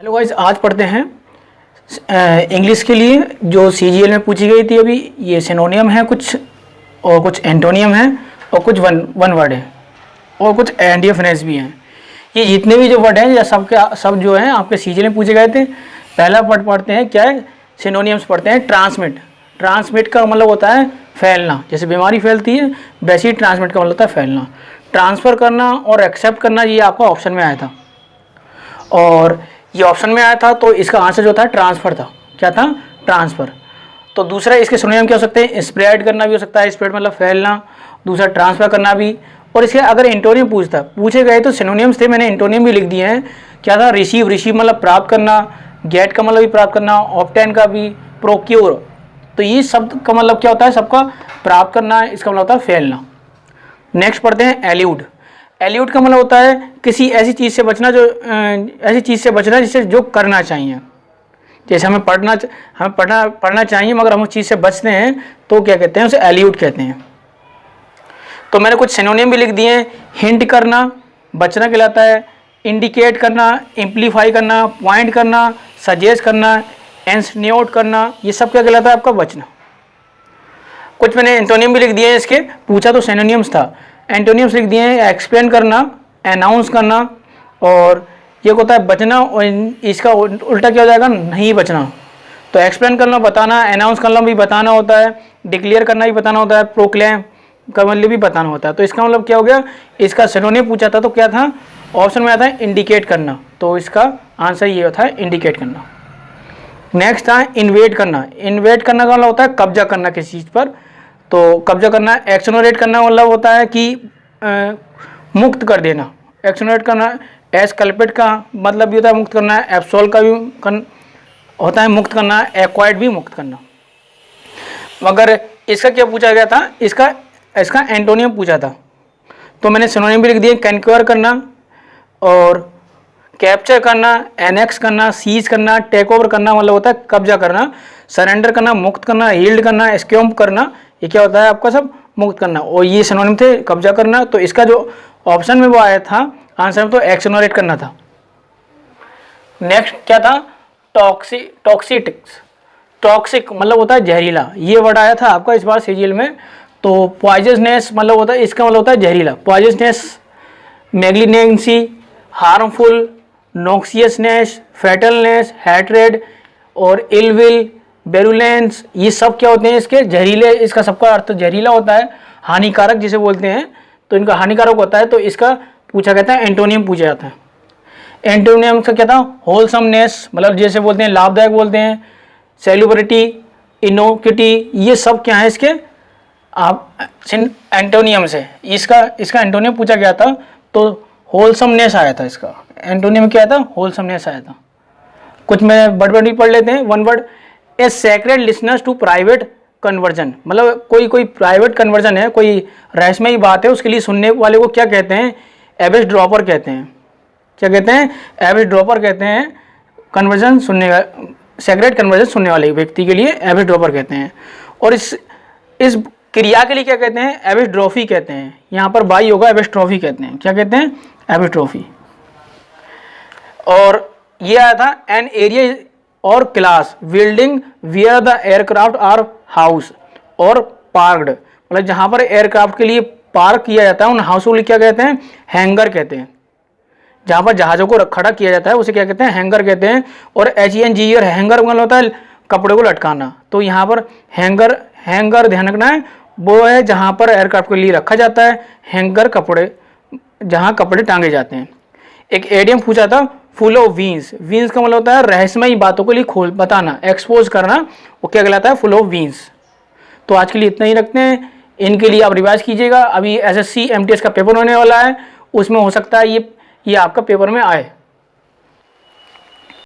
Hello guys, आज पढ़ते हैं इंग्लिश के लिए जो सीजीएल में पूछी गई थी अभी। ये सिनोनियम है कुछ, और कुछ एंटोनियम है, और कुछ वन वर्ड है, और कुछ एंटीफनेस भी हैं। ये जितने भी जो वर्ड हैं या सब जो हैं आपके सीजीएल में पूछे गए थे। पहला वर्ड पढ़ते हैं, क्या है? सिनोनियम्स पढ़ते हैं। ट्रांसमिट। ट्रांसमिट का मतलब होता है फैलना। जैसे बीमारी फैलती है वैसे ही ट्रांसमिट का मतलब होता है फैलना। ट्रांसफ़र करना और एक्सेप्ट करना, ये आपका ऑप्शन में आया था, और ये ऑप्शन में आया था, तो इसका आंसर जो था ट्रांसफ़र था। क्या था? ट्रांसफ़र। तो दूसरा इसके सिनोनियम क्या हो सकते हैं? स्प्रेड करना भी हो सकता है, स्प्रेड मतलब फैलना। दूसरा ट्रांसफ़र करना भी। और इसके अगर एंटोनियम पूछे गए तो सिनोनियम्स थे, मैंने एंटोनियम भी लिख दिए हैं। क्या था? रिसीव। रिसीव मतलब प्राप्त करना। गेट का मतलब भी प्राप्त करना। ऑब्टेन का भी। प्रोक्योर। तो ये शब्द का मतलब क्या होता है? सबका प्राप्त करना। इसका मतलब होता है फैलना। नेक्स्ट पढ़ते हैं एल्यूड। एल्यूड का मतलब होता है किसी ऐसी चीज़ से बचना जिससे जो करना चाहिए। जैसे हमें पढ़ना चाहिए मगर हम उस चीज़ से बचते हैं तो क्या कहते हैं? उसे एल्यूड कहते हैं। तो मैंने कुछ सिनोनियम भी लिख दिए हैं। हिंट करना बचना कहलाता है। इंडिकेट करना, एम्पलीफाई करना, पॉइंट करना, सजेस्ट करना, इंसिन्यूट करना, ये सब क्या कहलाता है? आपका बचना। कुछ मैंने एंटोनियम भी लिख दिए हैं इसके, पूछा तो सिनोनियम्स था। एंटोनियम्स लिख दिए हैं। एक्सप्लेन करना, अनाउंस करना, और ये होता है बचना, और इसका उल्टा क्या हो जाएगा? नहीं बचना। तो एक्सप्लेन करना बताना, अनाउंस करना भी बताना होता है, डिक्लेयर करना भी बताना होता है, प्रोक्लेम का मतलब भी बताना होता है। तो इसका मतलब क्या हो गया? इसका सिनोनियम पूछा था तो क्या था? ऑप्शन में आता है इंडिकेट करना। तो इसका आंसर ये होता है इंडिकेट करना। नेक्स्ट था इन्वेट करना। इन्वेट करना का मतलब होता है कब्जा करना किसी चीज़ पर। तो कब्जा करना। एक्सोनरेट करना मतलब होता है कि मुक्त कर देना। एक्सोनरेट करना। एस्कल्पेट का मतलब भी होता है मुक्त करना। एब्सोल्व का भी होता है मुक्त करना। एक्वायर्ड भी मुक्त करना। मगर इसका क्या पूछा गया था? इसका एंटोनियम पूछा था, तो मैंने सिनोनियम भी लिख दिए। कन्क्वायर करना, और कैप्चर करना, एनेक्स करना, सीज करना, टेक ओवर करना मतलब होता है कब्जा करना। सरेंडर करना, मुक्त करना। यील्ड करना, एस्क्यूम करना, ये क्या होता है आपका? सब मुक्त करना। और ये सिनोनिम थे कब्जा करना। तो इसका जो ऑप्शन में वो आया था आंसर में, तो एक्सोनरेट करना था। नेक्स्ट क्या था? टॉक्सिटिक्स। टॉक्सिक मतलब होता है जहरीला। ये वर्ड आया था आपका इस बार सीजीएल में। तो पॉइजनस मतलब होता है, इसका मतलब होता है जहरीला। पॉइजनस, मैग्लिनेंसी, हार्मफुल, नॉक्सियसनेस, फैटलनेस, हैट्रेड, और इलविल, बेरुलेंस, ये सब क्या होते हैं? इसके जहरीले। इसका सबका अर्थ जहरीला होता है, हानिकारक जिसे बोलते हैं। तो इनका हानिकारक होता है, तो इसका पूछा गया था, एंटोनियम पूछा जाता है। एंटोनियम का क्या था? होलसमनेस मतलब जैसे बोलते हैं लाभदायक बोलते हैं। सेल्युबरिटी, इनोक्यूटी, ये सब क्या है इसके? आप एंटोनियम से इसका एंटोनियम पूछा गया था, तो होलसमनेस आया था। इसका एंटोनियम क्या था? होलसमनेस आया था। कुछ में वर्ड पढ़ लेते हैं। One word, a secret listeners to private conversion. मतलब कोई प्राइवेट कन्वर्जन है, कोई रहस्यमयी बात है, उसके लिए सुनने वाले को क्या कहते हैं? एवरेज ड्रॉपर कहते हैं। क्या कहते हैं? एवरेज ड्रॉपर कहते हैं। कन्वर्जन सुनने का, सेक्रेड कन्वर्जन सुनने वाले व्यक्ति के लिए एवरेज ड्रॉपर कहते हैं। और इस क्रिया के लिए क्या कहते हैं? एवरेज ड्रॉफी कहते हैं। यहाँ पर बाई होगा, एवरेज ट्रॉफी कहते हैं। क्या कहते हैं? Average trophy. और ये आया था एन एरिया और class building where the aircraft are house और पार्कड, मतलब जहाँ पर एयरक्राफ्ट के लिए पार्क किया जाता है उन हाउस को क्या कहते हैं? हैंगर कहते हैं। जहाँ पर जहाज़ों को खड़ा किया जाता है उसे क्या कहते हैं? हैंगर कहते हैं। और HENG और हैंगर मतलब होता है कपड़े को लटकाना। तो यहाँ पर हैंगर ध्यान रखना है, वो है जहाँ पर एयरक्राफ्ट के लिए रखा जाता है। हैंगर कपड़े, जहाँ कपड़े टांगे जाते हैं। एक एडियम पूछा था, फुल ऑफ वीन्स। वीन्स का मतलब होता है रहस्यमयी बातों के लिए बताना, एक्सपोज करना, वो क्या कहलाता है? Full of beans. तो आज के लिए इतना ही रखते हैं। इनके लिए आप रिवाइज कीजिएगा। अभी SSC MTS का पेपर होने वाला है, उसमें हो सकता है ये आपका पेपर में आए।